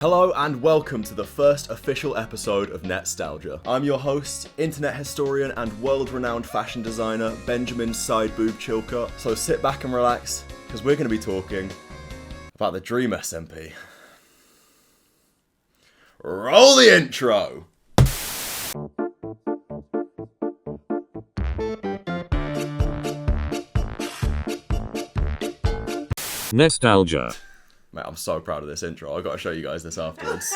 Hello and welcome to the first official episode of Netstalgia. I'm your host, internet historian and world-renowned fashion designer, Benjamin Side Boob Chilcott. So sit back and relax, because we're going to be talking about the Dream SMP. Roll the intro! Netstalgia. Mate, I'm so proud of this intro. I've got to show you guys this afterwards.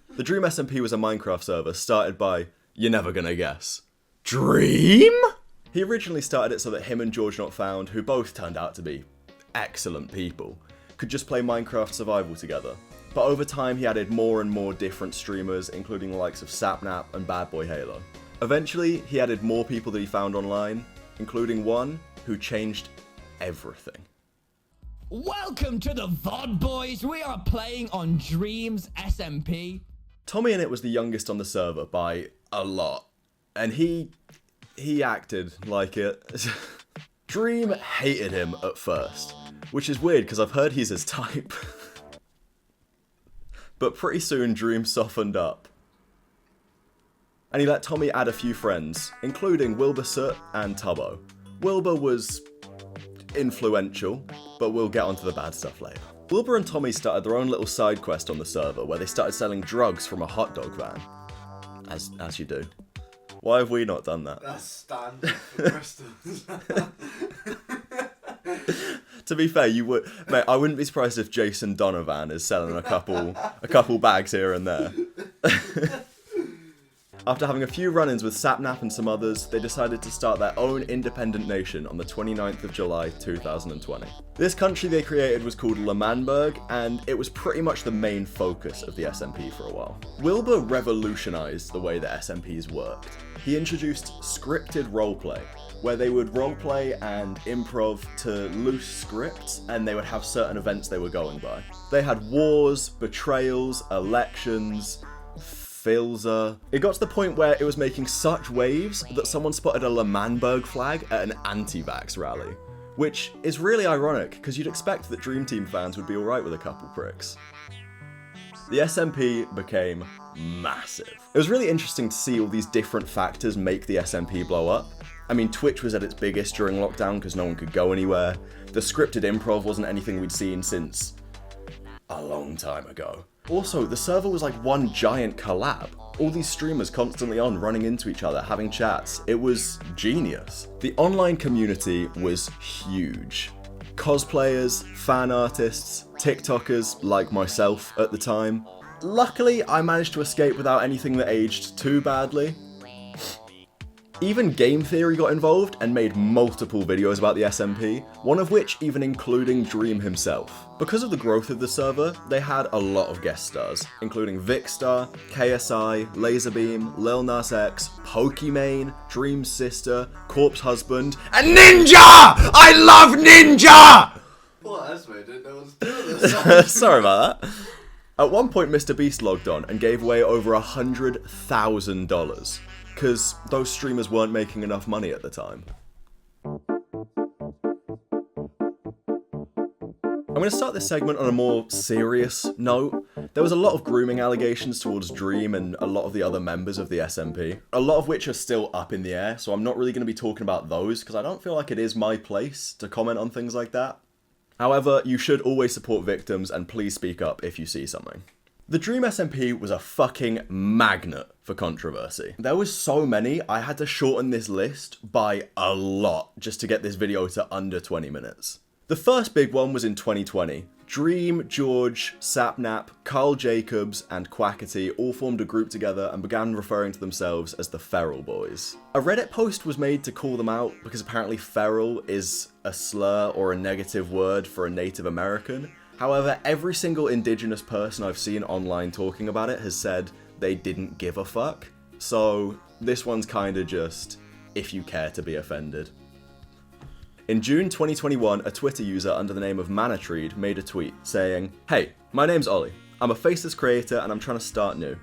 The Dream SMP was a Minecraft server started by, you're never gonna guess, Dream? He originally started it so that him and georgenotfound, who both turned out to be excellent people, could just play Minecraft survival together. But over time he added more and more different streamers, including the likes of Sapnap and badboyhalo. Eventually he added more people that he found online, including one who changed everything. Welcome to the VOD, boys. We are playing on Dream's SMP. Tommyinnit was the youngest on the server by a lot, and he acted like it. Dream hated him at first, which is weird because I've heard he's his type. But pretty soon Dream softened up, and he let Tommy add a few friends, including wilbur, soot, and tubbo. Wilbur was influential, but we'll get onto the bad stuff later. Wilbur and Tommy started their own little side quest on the server where they started selling drugs from a hot dog van. As you do. Why have we not done that? That's standard for Bristol's. To be fair, you would, mate. I wouldn't be surprised if Jason Donovan is selling a couple bags here and there. After having a few run-ins with Sapnap and some others, they decided to start their own independent nation on the 29th of July 2020. This country they created was called L'Manberg, and it was pretty much the main focus of the SMP for a while. Wilbur revolutionized the way that SMPs worked. He introduced scripted roleplay, where they would roleplay and improv to loose scripts, and they would have certain events they were going by. They had wars, betrayals, elections, It got to the point where it was making such waves that someone spotted a L'Manberg flag at an anti-vax rally. Which is really ironic, because you'd expect that Dream Team fans would be alright with a couple pricks. The SMP became massive. It was really interesting to see all these different factors make the SMP blow up. I mean, Twitch was at its biggest during lockdown because no one could go anywhere. The scripted improv wasn't anything we'd seen since a long time ago. Also, the server was like one giant collab. All these streamers constantly on, running into each other, having chats. It was genius. The online community was huge. Cosplayers, fan artists, TikTokers like myself at the time. Luckily, I managed to escape without anything that aged too badly. Even Game Theory got involved and made multiple videos about the SMP, one of which even including Dream himself. Because of the growth of the server, they had a lot of guest stars, including Vicstar, KSI, Laserbeam, Lil Nas X, Pokimane, Dream's sister, Corpse Husband, and Ninja! I love Ninja! What else, mate? Didn't know what was doing this. Sorry about that. At one point, Mr. Beast logged on and gave away over $100,000. Because those streamers weren't making enough money at the time. I'm going to start this segment on a more serious note. There was a lot of grooming allegations towards Dream and a lot of the other members of the SMP, a lot of which are still up in the air, so I'm not really going to be talking about those because I don't feel like it is my place to comment on things like that. However, you should always support victims and please speak up if you see something. The Dream SMP was a fucking magnet for controversy. There was so many, I had to shorten this list by a lot just to get this video to under 20 minutes. The first big one was in 2020. Dream, George, Sapnap, Carl Jacobs, and Quackity all formed a group together and began referring to themselves as the Feral Boys. A Reddit post was made to call them out because apparently feral is a slur or a negative word for a Native American. However, every single indigenous person I've seen online talking about it has said they didn't give a fuck. So this one's kinda just, if you care to be offended. In June 2021, a Twitter user under the name of Manifold made a tweet saying, "Hey, my name's Ollie. I'm a faceless creator and I'm trying to start new.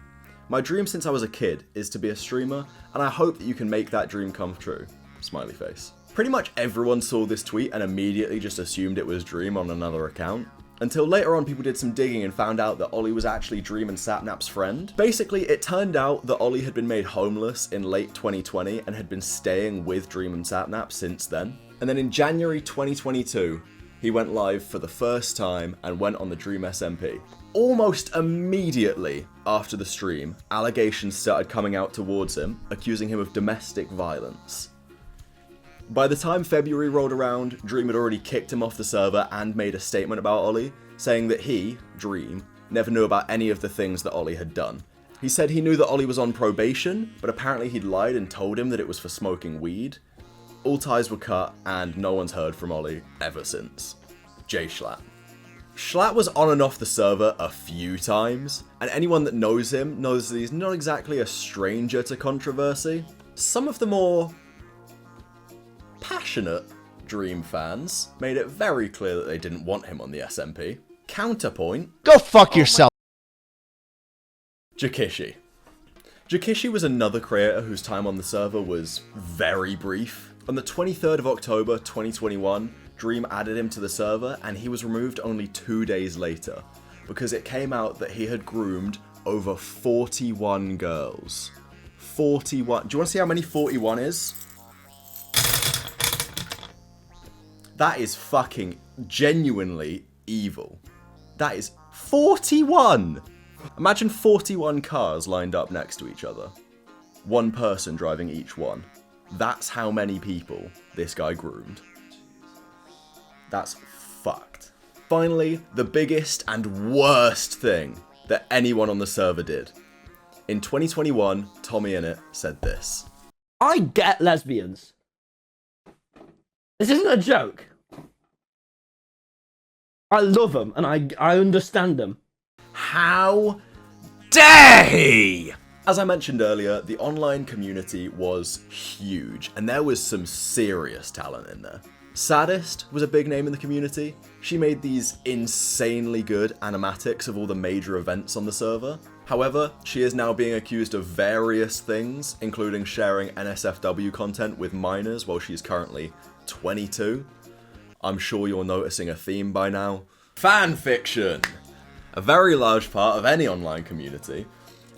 My dream since I was a kid is to be a streamer, and I hope that you can make that dream come true." Smiley face. Pretty much everyone saw this tweet and immediately just assumed it was Dream on another account. until later on people did some digging and found out that Ollie was actually Dream and Sapnap's friend. Basically, it turned out that Ollie had been made homeless in late 2020 and had been staying with Dream and Sapnap since then. And then in January 2022, he went live for the first time and went on the Dream SMP. Almost immediately after the stream, allegations started coming out towards him, accusing him of domestic violence. By the time February rolled around, Dream had already kicked him off the server and made a statement about Ollie, saying that he, Dream, never knew about any of the things that Ollie had done. He said he knew that Ollie was on probation, but apparently he'd lied and told him that it was for smoking weed. All ties were cut, and no one's heard from Ollie ever since. J Schlatt. Schlatt was on and off the server a few times, and anyone that knows him knows that he's not exactly a stranger to controversy. Some of the more passionate Dream fans made it very clear that they didn't want him on the SMP. Counterpoint. Go fuck yourself. Jakishi. Jakishi was another creator whose time on the server was very brief. On the 23rd of October 2021, Dream added him to the server and he was removed only 2 days later because it came out that he had groomed over 41 girls. 41. Do you want to see how many 41 is? That is fucking genuinely evil. That is 41! Imagine 41 cars lined up next to each other. One person driving each one. That's how many people this guy groomed. That's fucked. Finally, the biggest and worst thing that anyone on the server did. In 2021, tommyinnit said this. I get lesbians. This isn't a joke. I love them and I understand them. How dare he! As I mentioned earlier, the online community was huge, and there was some serious talent in there. Saddest was a big name in the community. She made these insanely good animatics of all the major events on the server. However, she is now being accused of various things, including sharing NSFW content with minors while she's currently 22. I'm sure you're noticing a theme by now. Fanfiction! A very large part of any online community.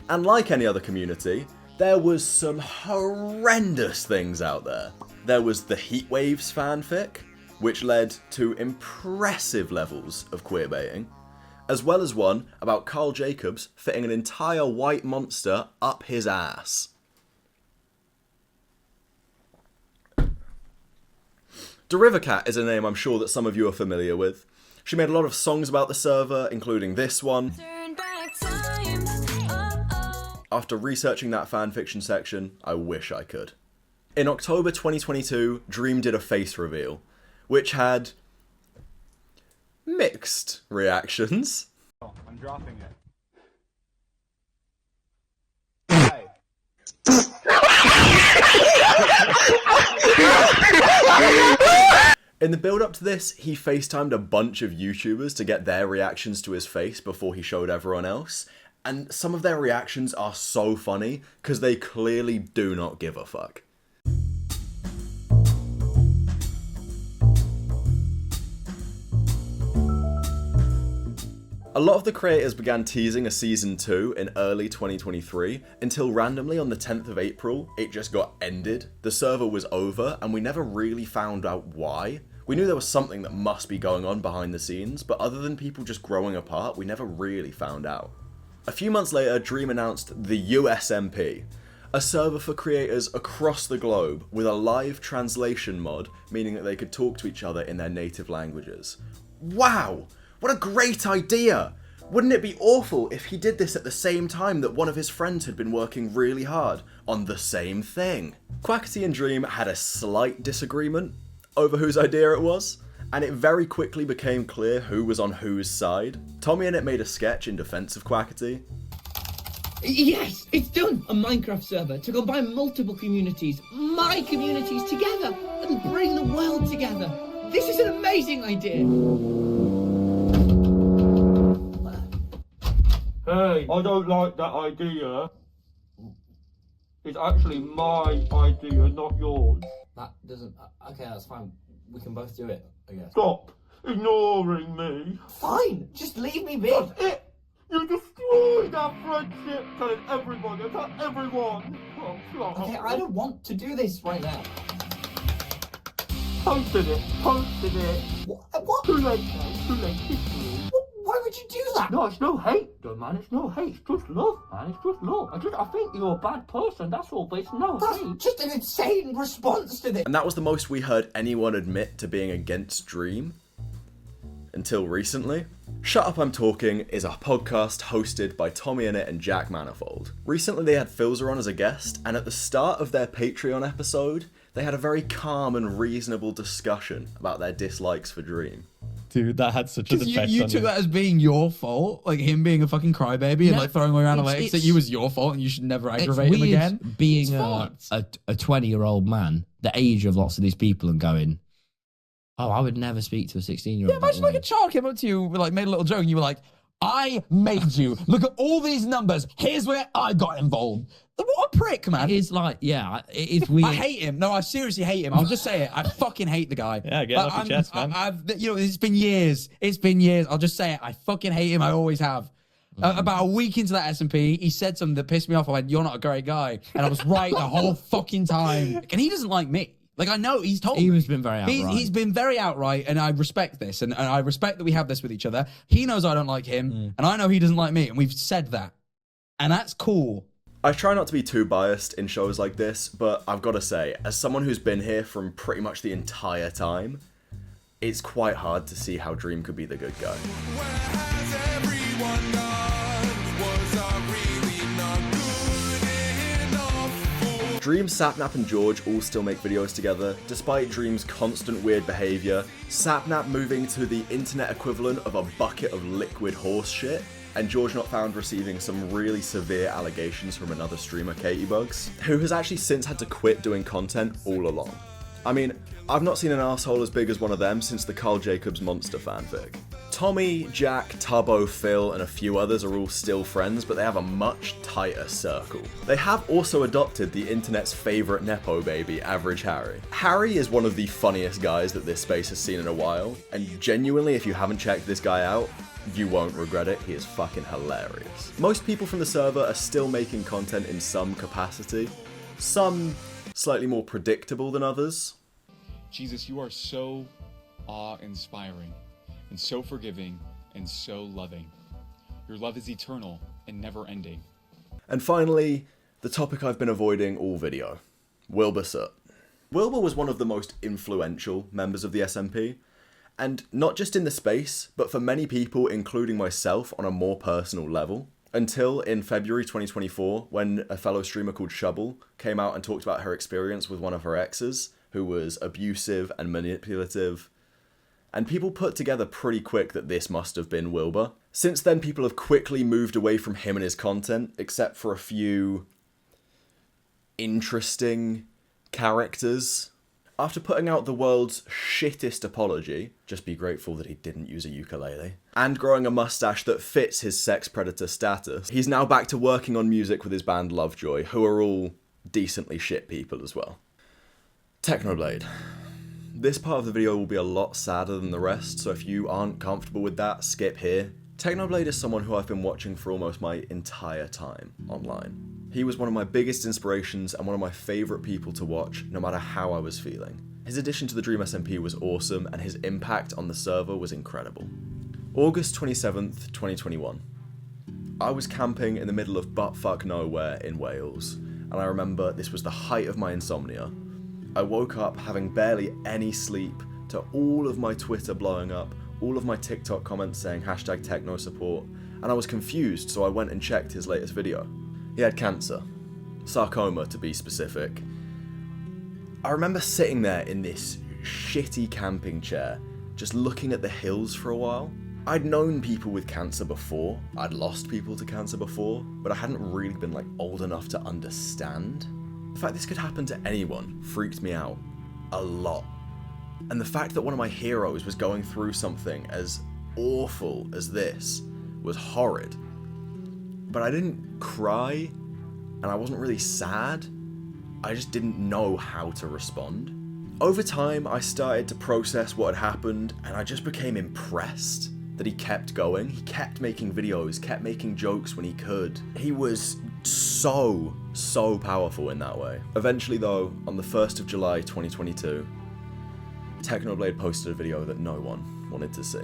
And like any other community, there was some horrendous things out there. There was the Heatwaves fanfic, which led to impressive levels of queerbaiting, as well as one about Carl Jacobs fitting an entire white monster up his ass. Derivacat is a name I'm sure that some of you are familiar with. She made a lot of songs about the server, including this one. After researching that fanfiction section, I wish I could. In October 2022, Dream did a face reveal, which had mixed reactions. I'm dropping it. Hey. In the build up to this, he FaceTimed a bunch of YouTubers to get their reactions to his face before he showed everyone else. And some of their reactions are so funny, because they clearly do not give a fuck. A lot of the creators began teasing a season 2 in early 2023, until randomly on the 10th of April, it just got ended. The server was over, and we never really found out why. We knew there was something that must be going on behind the scenes, but other than people just growing apart, we never really found out. A few months later, Dream announced the USMP, a server for creators across the globe with a live translation mod, meaning that they could talk to each other in their native languages. Wow! What a great idea! Wouldn't it be awful if he did this at the same time that one of his friends had been working really hard on the same thing? Quackity and Dream had a slight disagreement over whose idea it was, and it very quickly became clear who was on whose side. tommyinnit made a sketch in defense of Quackity. Yes, it's done! A Minecraft server to combine multiple communities, my communities together, and bring the world together. This is an amazing idea! Hey, I don't like that idea. It's actually my idea, not yours. That doesn't... Okay, that's fine. We can both do it, I guess. Stop! ignoring me. Fine, just leave me be. That's it. You destroyed our friendship, telling everybody, tell everyone. Oh, shut Okay, up. I don't want to do this right now. Posted it. What? Too late now, too late. History. Why would you do that? No, it's no hate, though, man. It's no hate. It's just love, man. It's just love. I think you're a bad person, that's all, but it's no That's hate. just an insane response to this. And that was the most we heard anyone admit to being against Dream. Until recently. Shut Up I'm Talking is a podcast hosted by tommyinnit and Jack Manifold. Recently they had Filzer on as a guest, and at the start of their Patreon episode, they had a very calm and reasonable discussion about their dislikes for Dream. Dude, that had such an Because effect you on took me. that as being your fault, like him being a fucking crybaby and No, like throwing away around it's- analytics that you was your fault and you should never It's aggravate him weird again. being It's a 20-year-old man, the age of lots of these people, and going, oh, I would never speak to a 16-year-old. Yeah, imagine like a child came up to you, like made a little joke, and you were like, I made you. Look at all these numbers. Here's where I got involved. What a prick, man. It is like, yeah, it is weird. I hate him. No, I seriously hate him. I'll just say it. I fucking hate the guy. Yeah, get it off your chest, man. It's been years. It's been years. I'll just say it. I fucking hate him. I always have. About a week into that SMP, he said something that pissed me off. I went, you're not a great guy. And I was right the whole fucking time. And he doesn't like me. Like, I know he's told me. He's been very outright. He's been very outright, and I respect this. And I respect that we have this with each other. He knows I don't like him, and I know he doesn't like me. And we've said that. And that's cool. I try not to be too biased in shows like this, but I've got to say, as someone who's been here from pretty much the entire time, it's quite hard to see how Dream could be the good guy. Dream, Sapnap and George all still make videos together, despite Dream's constant weird behaviour, Sapnap moving to the internet equivalent of a bucket of liquid horse shit, and georgenotfound receiving some really severe allegations from another streamer, Katiebugs, who has actually since had to quit doing content all along. I mean, I've not seen an arsehole as big as one of them since the Carl Jacobs Monster fanfic. Tommy, Jack, Tubbo, Phil, and a few others are all still friends, but they have a much tighter circle. They have also adopted the internet's favourite nepo baby, averageharry. Harry is one of the funniest guys that this space has seen in a while, and genuinely, if you haven't checked this guy out, you won't regret it. He is fucking hilarious. Most people from the server are still making content in some capacity, some slightly more predictable than others. Jesus, you are so awe-inspiring, and so forgiving, and so loving. Your love is eternal and never-ending. And finally, the topic I've been avoiding all video, Wilbur Soot. Wilbur was one of the most influential members of the SMP, and not just in the space, but for many people, including myself, on a more personal level. Until in February 2024, when a fellow streamer called Shubble came out and talked about her experience with one of her exes, who was abusive and manipulative. And people put together pretty quick that this must have been Wilbur. Since then, people have quickly moved away from him and his content, except for a few interesting characters. After putting out the world's shittest apology, just be grateful that he didn't use a ukulele, and growing a mustache that fits his sex predator status, he's now back to working on music with his band Lovejoy, who are all decently shit people as well. Technoblade. This part of the video will be a lot sadder than the rest, so if you aren't comfortable with that, skip here. Technoblade is someone who I've been watching for almost my entire time online. He was one of my biggest inspirations and one of my favourite people to watch, no matter how I was feeling. His addition to the Dream SMP was awesome, and his impact on the server was incredible. August 27th, 2021. I was camping in the middle of buttfuck nowhere in Wales, and I remember this was the height of my insomnia. I woke up having barely any sleep to all of my Twitter blowing up, all of my TikTok comments saying #Techno support, and I was confused, so I went and checked his latest video. He had cancer. Sarcoma, to be specific. I remember sitting there in this shitty camping chair, just looking at the hills for a while. I'd known people with cancer before, I'd lost people to cancer before, but I hadn't really been old enough to understand. The fact this could happen to anyone freaked me out a lot. And the fact that one of my heroes was going through something as awful as this was horrid. But I didn't cry, and I wasn't really sad. I just didn't know how to respond. Over time, I started to process what had happened, and I just became impressed that he kept going. He kept making videos, kept making jokes when he could. He was so powerful in that way. Eventually though, on the 1st of July 2022, Technoblade posted a video that no one wanted to see.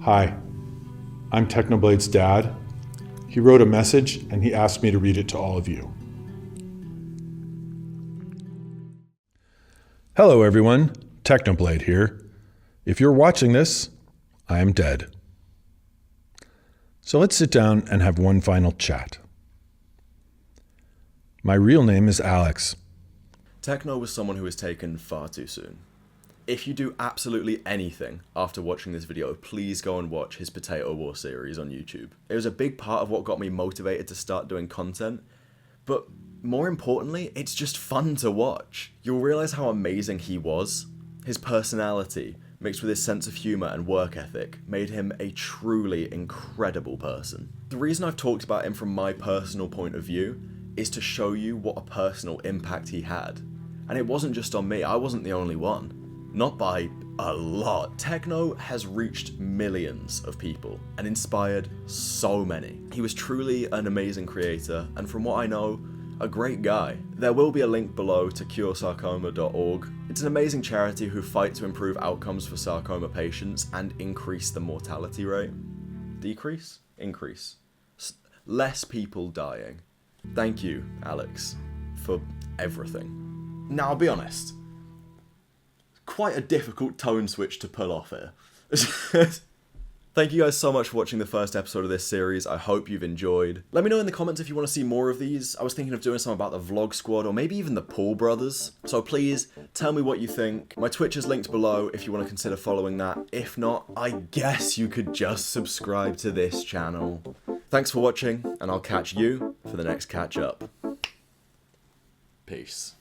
Hi, I'm Technoblade's dad. He wrote a message and he asked me to read it to all of you. Hello everyone, Technoblade here. If you're watching this, I am dead. So let's sit down and have one final chat. My real name is Alex. Techno was someone who was taken far too soon. If you do absolutely anything after watching this video, please go and watch his Potato War series on YouTube. It was a big part of what got me motivated to start doing content, but more importantly, it's just fun to watch. You'll realize how amazing he was. His personality, mixed with his sense of humor and work ethic, made him a truly incredible person. The reason I've talked about him from my personal point of view is to show you what a personal impact he had. And it wasn't just on me, I wasn't the only one. Not by a lot. Techno has reached millions of people and inspired so many. He was truly an amazing creator, and from what I know, a great guy. There will be a link below to curesarcoma.org. It's an amazing charity who fight to improve outcomes for sarcoma patients and increase the mortality rate. Decrease? Increase. Less people dying. Thank you, Alex, for everything. Now, I'll be honest. Quite a difficult tone switch to pull off here. Thank you guys so much for watching the first episode of this series. I hope you've enjoyed. Let me know in the comments if you want to see more of these. I was thinking of doing some about the Vlog Squad or maybe even the Paul Brothers. So please tell me what you think. My Twitch is linked below if you want to consider following that. If not, I guess you could just subscribe to this channel. Thanks for watching, and I'll catch you for the next catch up. Peace.